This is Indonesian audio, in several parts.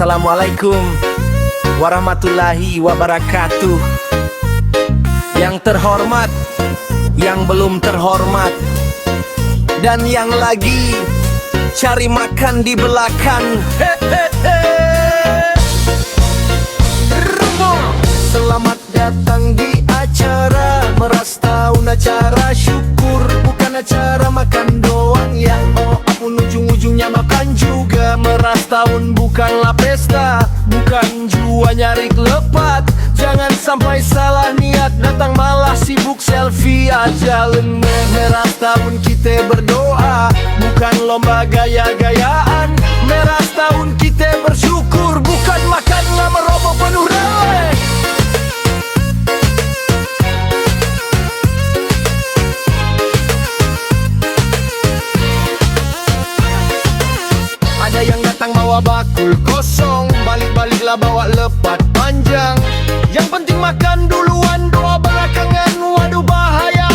Assalamualaikum warahmatullahi wabarakatuh. Yang terhormat, yang belum terhormat, dan yang lagi cari makan di belakang. Selamat datang di acara Meras Tahun, acara syukur, bukan acara makan doang. Yang apapun ujung-ujungnya makan juga. Meras Tahun bukanlah pesta, bukan jua nyari lepat. Jangan sampai salah niat, datang malah sibuk selfie aja. Meras Tahun kita berdoa, bukan lomba gaya-gayaan. Meras Tahun kita bersyukur, bukan makan lama roboh penuh relek. Ada yang datang bawa bakul kosong, balik-baliklah bawa lepat panjang. Yang penting makan duluan, doa belakangan, waduh bahaya.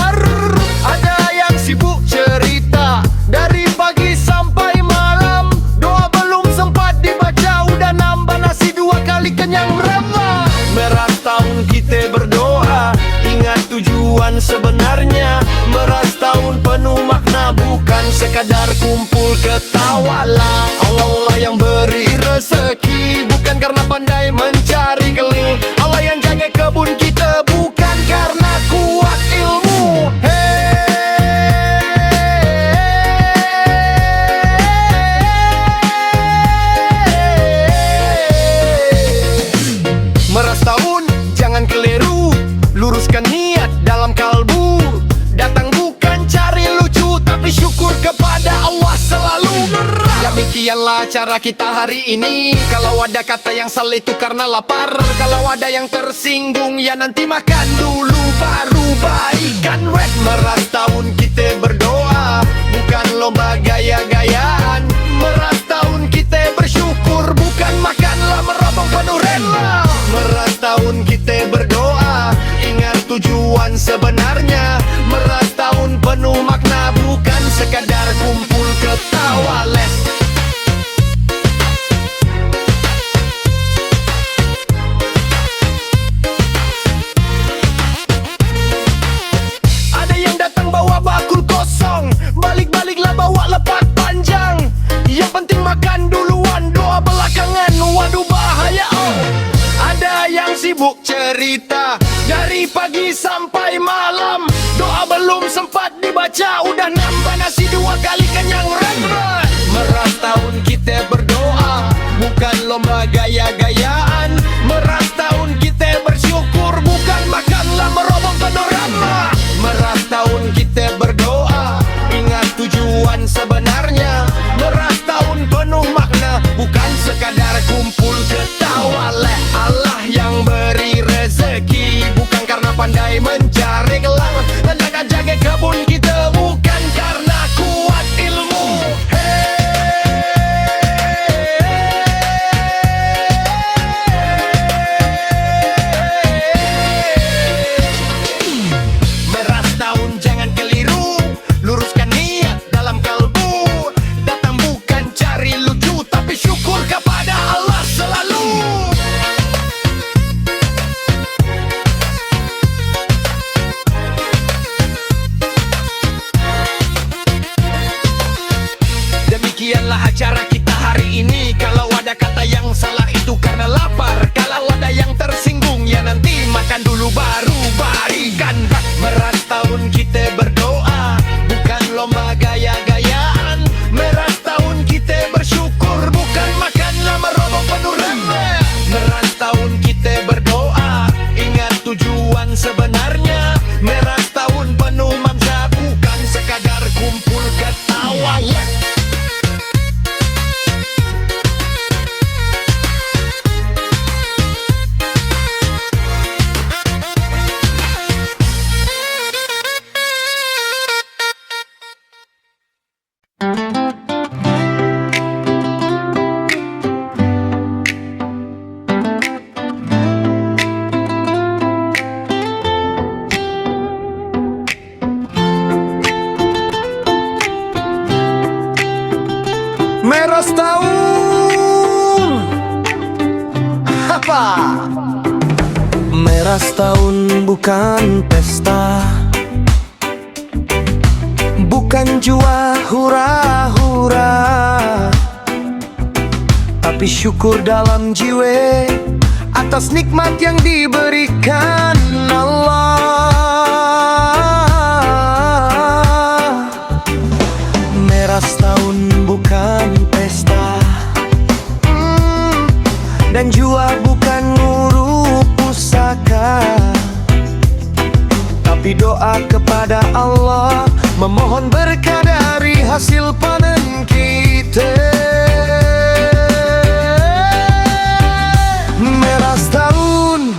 Ada yang sibuk cerita dari pagi sampai malam, doa belum sempat dibaca, udah nambah nasi 2 kali kenyang merama. Meras Tahun kita berdoa, ingat tujuan sebenarnya. Meras Tahun penuh makna, bukan sekadar kumpul ketawa lah. Allah yang beri rezeki, bukan karena pandai mencari keling. Allah yang jaga kebun kita, bukan karena kuat ilmu. Meras Tahun jangan keliru, luruskan niat dalam kalbu. Datang bukan cari lucu, tapi syukur kepada Allah selalu. Ya demikianlah acara kita hari ini. Kalau ada kata yang salah itu karena lapar, kalau ada yang tersinggung ya nanti makan dulu baru baikan. Meras Tahun kita berdoa, bukan lomba gaya-gayaan. Meras Tahun kita bersyukur, bukan makanlah merobong penuh rela. Meras Tahun kita berdoa, ingat tujuan sebenarnya. Meras Tahun penuh makna, bukan sekadar kumpul ketawa les. Ada yang datang bawa bakul kosong, balik-baliklah bawa lepat panjang. Yang penting makan duluan, doa belakangan, waduh bahaya. Ada yang sibuk cerita dari pagi sampai malam, doa belum sempat dibaca, udah nambah nasi 2 kali kenyang ren-ren. Meras Tahun kita berdoa, bukan lomba gaya-gayaan. Meras Tahun kita bersyukur, bukan makanlah merobong panorama. Meras Tahun kita berdoa, ingat tujuan sebenarnya. Meras Tahun penuh makna, bukan sekadar kumpul ketawa leh. Allah yang beri rezeki, bukan karena pandai mencari gelang. Jaga jaga kebun kita, bukan karena kuat ilmu. Meras Tahun jangan keliru, luruskan niat dalam kalbu. Datang bukan cari lucu, tapi syukur kepada Allah selalu. Demikianlah acara kita hari ini. Kalau ada kata yang salah itu karena lapar, kalau ada yang tersinggung ya nanti makan dulu baru baikan. Meras Tahun kita berdoa, bukan lomba gaya-gayaan. Meras Tahun kita bersyukur, bukan makanlah merobong penuh remeh. Meras Tahun kita berdoa, ingat tujuan sebenarnya. Meras Tahun penuh makna, bukan sekadar kumpul ketawa. Meras Tahun Merah setahun bukan pesta, bukan jua hura-hura, tapi syukur dalam jiwa atas nikmat yang diberikan Allah. Merah setahun bukan pesta, dan jua bukan nguru pusaka, tapi doa kepada Allah, memohon berkah dari hasil panen kita. Merah setahun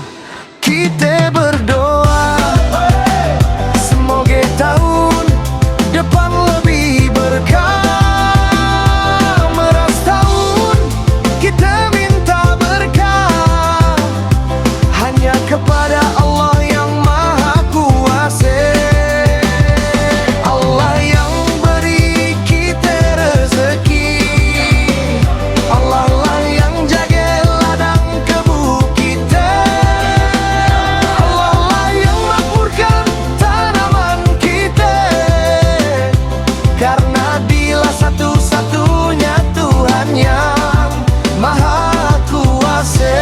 kita berdoa, semoga tahun depan lebih berkah. Merah setahun kita minta berkah hanya kepada Allah yang Maha Kuasa. Allah yang beri kita rezeki, Allah lah yang jaga ladang kebu kita, Allah lah yang makmurkan tanaman kita, karena Dialah satu-satunya Tuhan yang Maha Kuasa.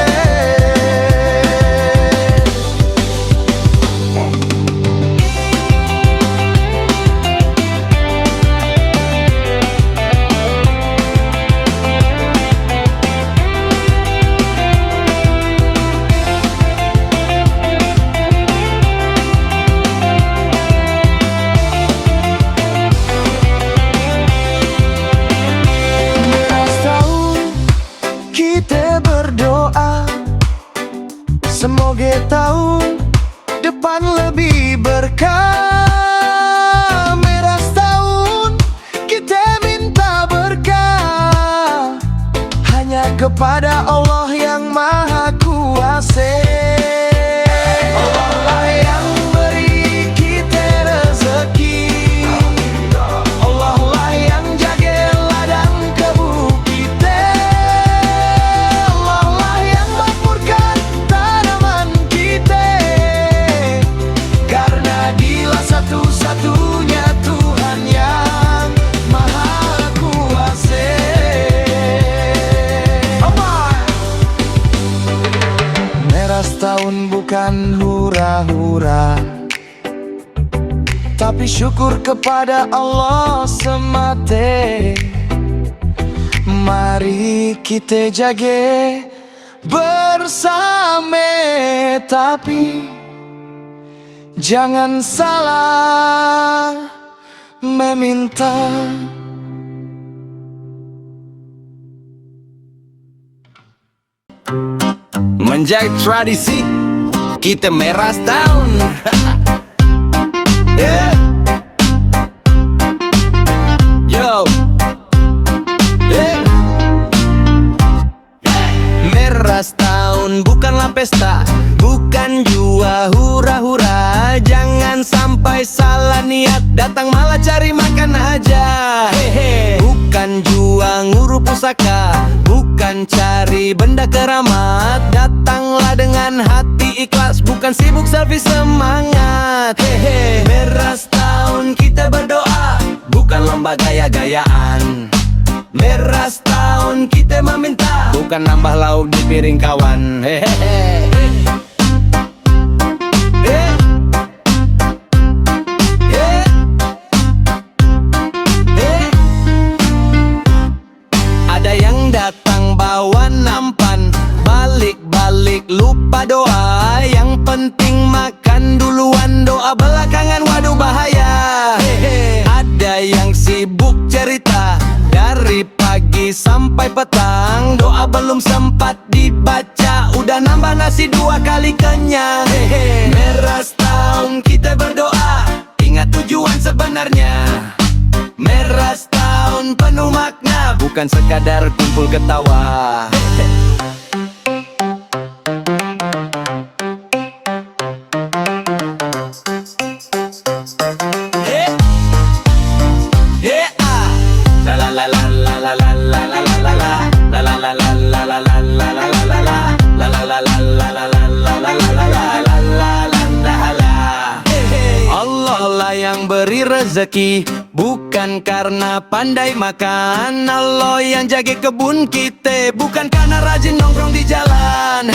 Merah setahun kita berdoa, semoga tahun depan lebih berkah. Merah setahun kita minta berkah hanya kepada Allah yang Maha Kuasa. Allah lah yang beri kita rezeki, Allah lah yang jaga ladang kebu kita, Allah lah yang makmurkan tanaman kita, karena Dialah satu-satunya Tuhan yang Maha Kuasa. Merah setahun bukan hura-hura, tapi syukur kepada Allah semata. Mari kita jaga bersama, tapi jangan salah meminta. Menjaga tradisi, kita merah setahun. Yeah. Yo. Yeah. Merah setahun bukanlah pesta, bukan jua hura-hura, jangan sampai salah niat, datang malah cari makan aja. Hehe. Bukan jua nguru pusaka, bukan cari benda keramat, datanglah dengan hati ikhlas, bukan sibuk selfie semangat. Hehe. Merah setahun kita berdoa, bukan lomba gaya-gayaan. Merah setahun kita meminta, bukan nambah lauk di piring kawan. Hehehe. Ada yang datang bawa nampan, balik-balik lupa doa, yang penting makan duluan, doa belakangan, waduh bahaya. Ada yang sibuk cerita dari pagi sampai petang, doa belum sempat dibaca, udah nambah nasi 2 kali kenyang. Merah setahun kita berdoa, ingat tujuan sebenarnya. Merah setahun penuh makna, bukan sekadar kumpul ketawa. La la la la la la la la la la la la la la la la la la la la. La la la la la la la la la la la la la la la. Allah lah yang beri rezeki, bukan karena pandai makan. Allah yang jaga kebun kita, bukan karena rajin nongkrong di jalan.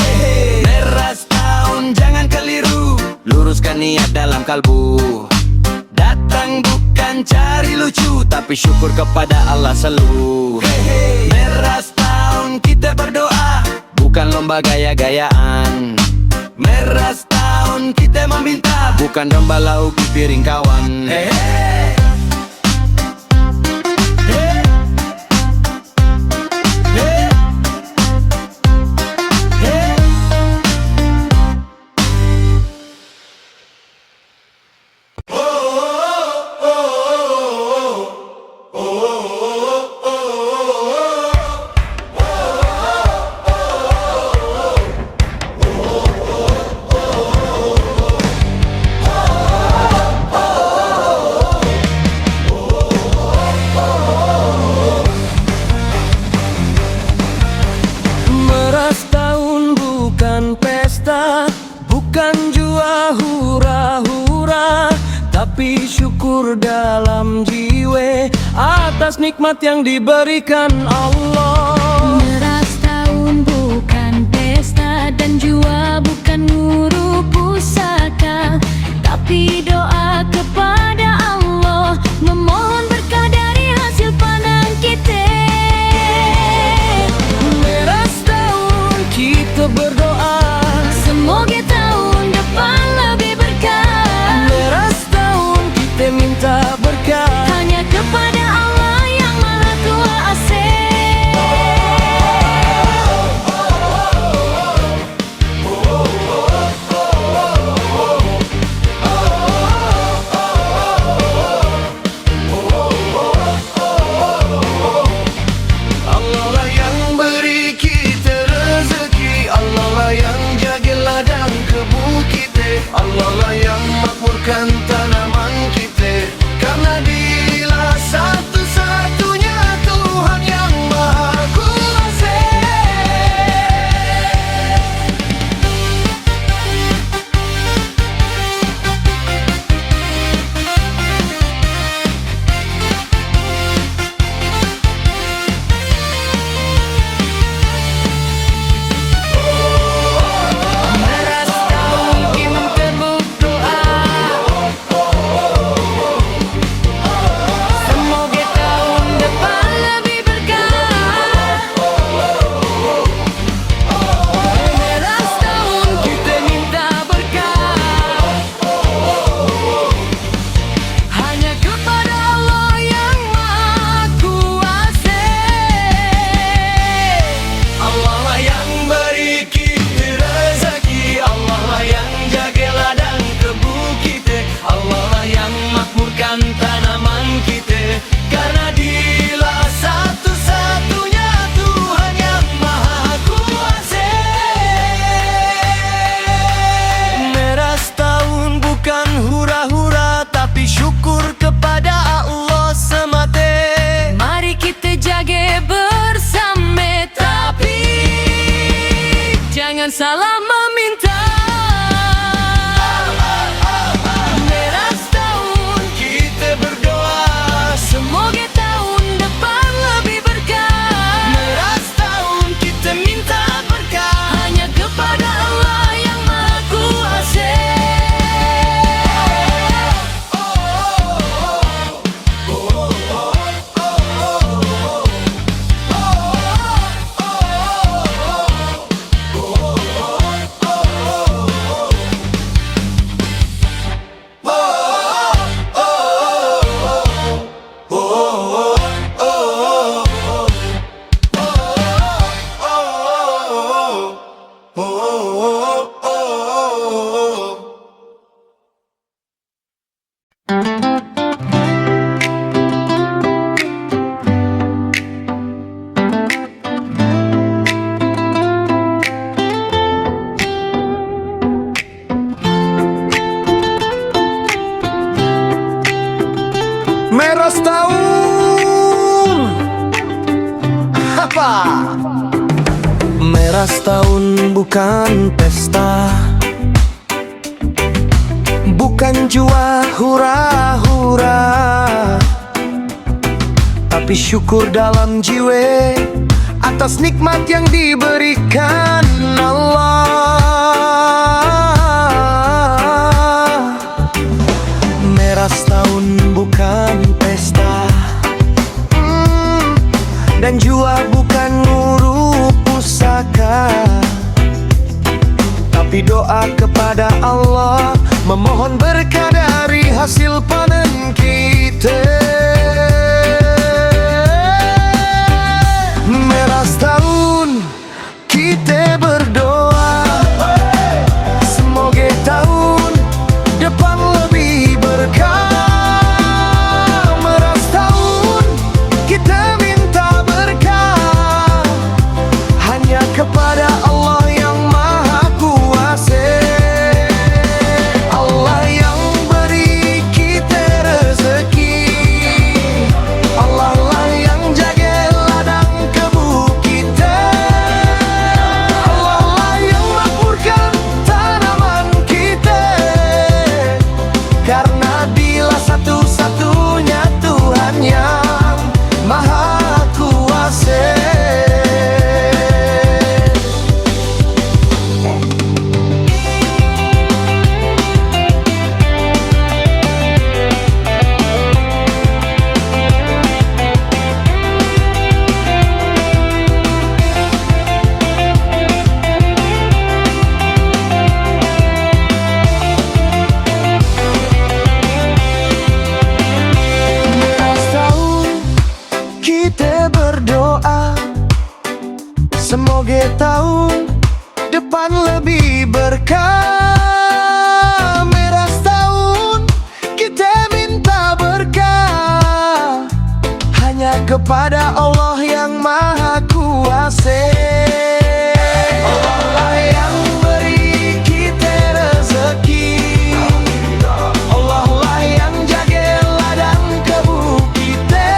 Meras tahun jangan keliru, luruskan niat dalam kalbu. Datang bukan cari lucu, tapi syukur kepada Allah selalu. Meras tahun kita berdoa, bukan lomba gaya-gayaan. Meras tahun kita meminta, bukan domba lauk di piring kawan. Bukan jua hura-hura, tapi syukur dalam jiwa atas nikmat yang diberikan Allah. Meras tahun bukan pesta dan jua bukan nguru pusaka, tapi doa kepada Allah, memohon berkah dari hasil panen kita. Meras tahun kita berdoa, semoga tahun depan lebih berkah. meras tahun kita minta berkah Hanya kepada Allah yang Maha Kuasa. Allah lah yang beri kita rezeki, Allah lah yang jaga ladang kebu kita, Allah lah yang makmurkan tanaman kita, karena Dialah satu-satunya Tuhan yang Maha Kuasa. Meras tahun kita berdoa, Semoga tahun depan lebih berkah. Meras tahun kita minta berkah hanya kepada Allah yang Maha Kuasa. Allah lah yang beri kita rezeki, Allah lah yang jaga ladang kebu kita, Allah lah yang makmurkan tanaman kita, karena Dialah satu-satunya Tuhan yang Maha Kuasa. Meras tahun bukan hura-hura, tapi syukur kepada Allah semata. Mari kita jaga bersama, tapi jangan salah meminta. Meras tahun Kita berdoa, semoga tahun depan lebih berkah. meras tahun kita minta berkah Hanya kepada Allah yang Maha Kuasa. Meras tahun apa? Meras tahun bukan pesta, bukan jua hura-hura, tapi syukur dalam jiwa atas nikmat yang diberikan Allah. Meras tahun bukan pesta, dan jua bukan nguru pusaka, tapi doa kepada Allah, memohon berkah dari hasil panen kita. Meras tahun kita berdoa, semoga tahun depan lebih berkah. Meras tahun kita minta berkah hanya kepada Allah yang Maha Kuasa. Allah yang beri kita rezeki, Allah lah yang jaga ladang kebu kita, Allah lah yang makmurkan tanaman kita, karena Dialah satu-satunya Tuhan yang Maha Kuasa. Meras tahun kita berdoa, semoga tahun depan lebih berkah. Meras tahun kita minta berkah hanya kepada Allah yang Maha Kuasa. Allah lah yang beri kita rezeki, Allah lah yang jaga ladang kebu kita,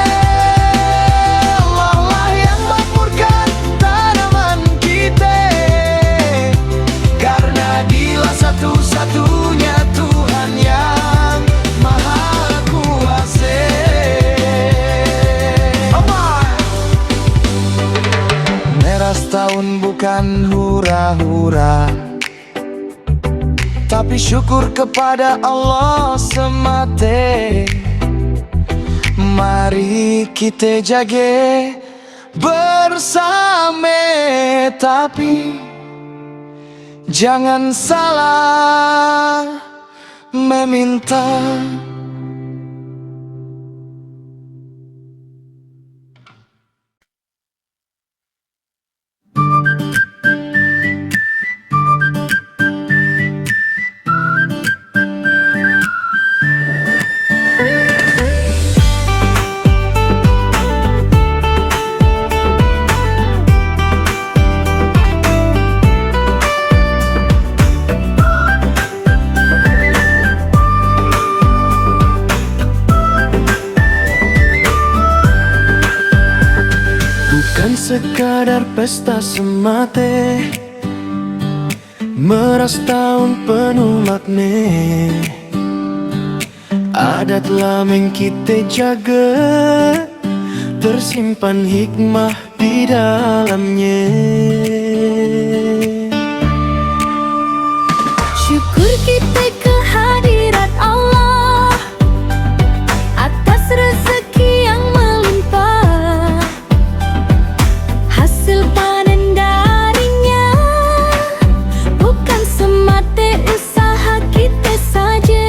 Allah lah yang makmurkan tanaman kita, karena Dialah satu-satunya Tuhan yang Maha Kuasa. Meras tahun bukan hura-hura, tapi syukur kepada Allah semata. Mari kita jaga bersama, tapi jangan salah meminta. Bukan sekadar pesta semata, meras tahun penuh makna. Adat lameng kita jaga, tersimpan hikmah di dalamnya. Syukur kita kehadirat Allah atas rezeki yang melimpah, hasil panen darinya bukan semata usaha kita saja.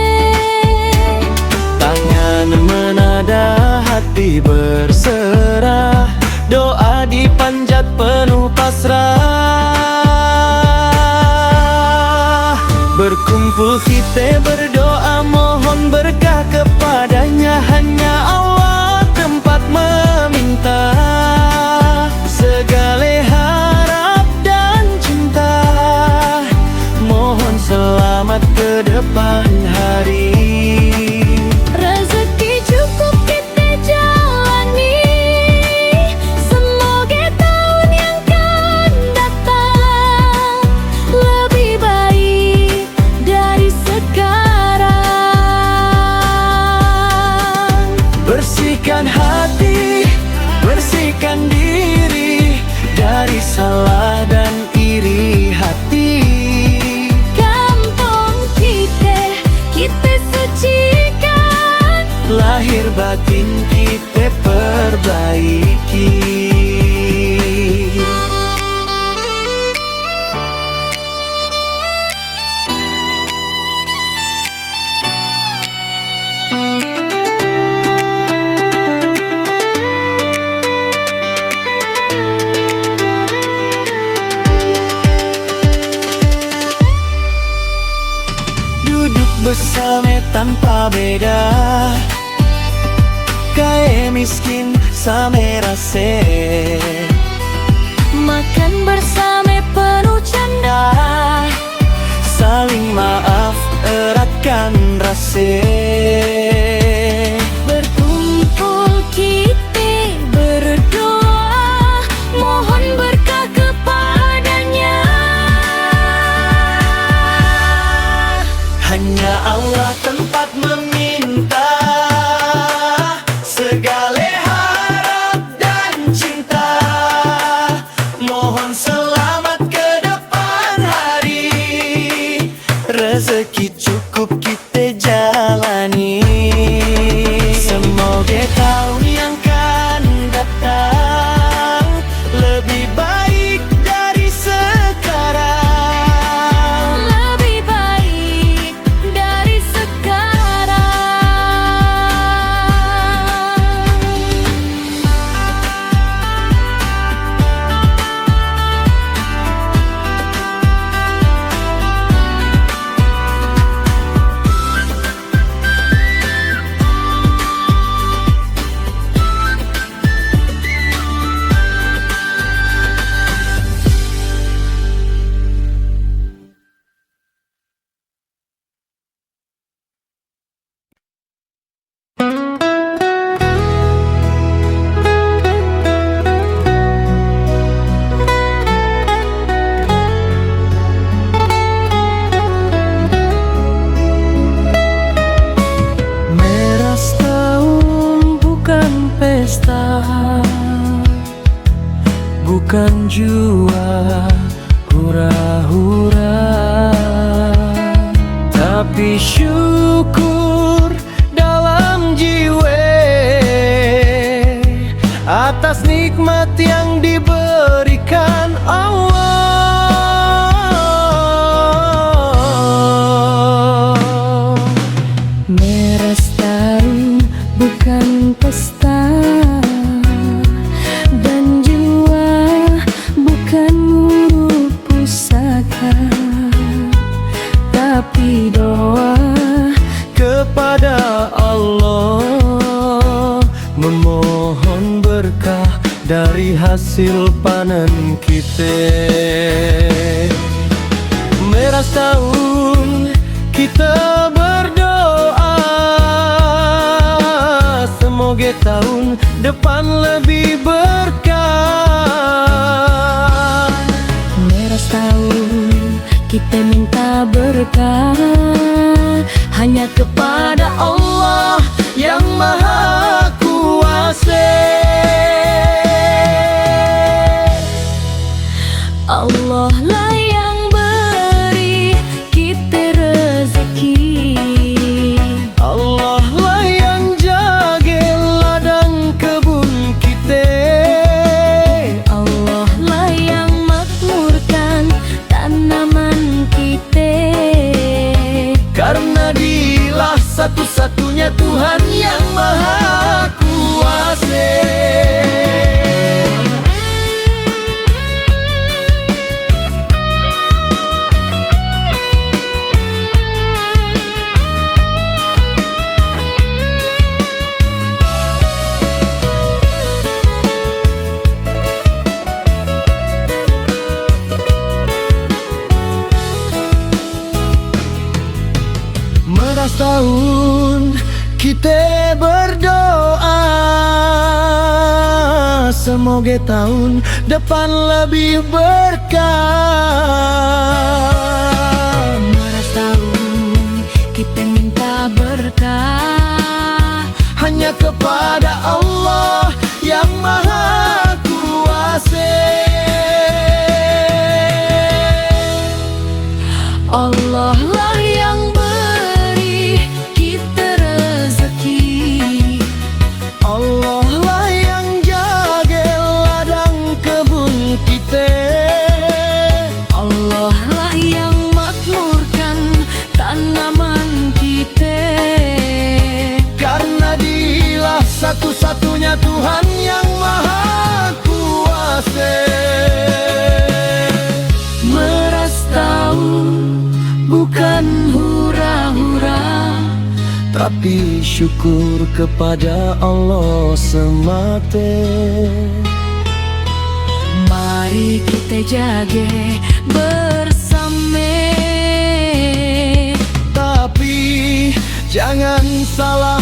Tangan menada, hati berserah, doa dipanjat penuh pasrah. Berkumpul kita berdoa, mohon berkah kepadanya, hanya Allah tempat meminta. Segala harap dan cinta, mohon selamat ke depan hari. Rezeki cukup kita jalani, semoga tahun yang akan datang bersama tanpa beda, kaya miskin sama rasa. Makan bersama penuh canda, saling maaf eratkan rasa. berkumpul kita berdoa, mohon berkah kepadanya. Hanya Allah tempat meminta segala harap dan cinta. Mohon selamat ke depan hari, rezeki cukup kita jalani. Semoga tahun yang akan datang lebih baik dari sekarang. Lebih baik dari sekarang. Meras tahun bukan pesta, bukan jua hura-hura, tapi syukur dalam jiwa atas nikmat yang diberikan Allah. Meras tahun bukan pesta, dan jiwa bukan muruk pusaka, tapi doa Kepada Allah memohon berkah dari hasil panen kita. Meras tahun kita berdoa, semoga tahun depan lebih berkah. Meras tahun kita minta berkah hanya kepada Allah Yang Maha Kuasa. Allah lah yang beri kita rezeki, Allah lah yang jaga ladang kebun kita. Allah lah yang makmurkan tanaman kita. Karena Dialah satu-satunya Tuhan yang Maha Kuasa. Meras tahun kita berdoa, semoga tahun depan lebih berkah. Meras tahun kita minta berkah Hanya kepada Allah yang Maha Kuasa. Allah lah yang beri kita rezeki, Allah lah yang jaga ladang kebun kita. Allah lah yang makmurkan tanaman kita. Karena Dialah satu-satunya tapi syukur kepada Allah semata. Mari kita jaga bersama. Tapi jangan salah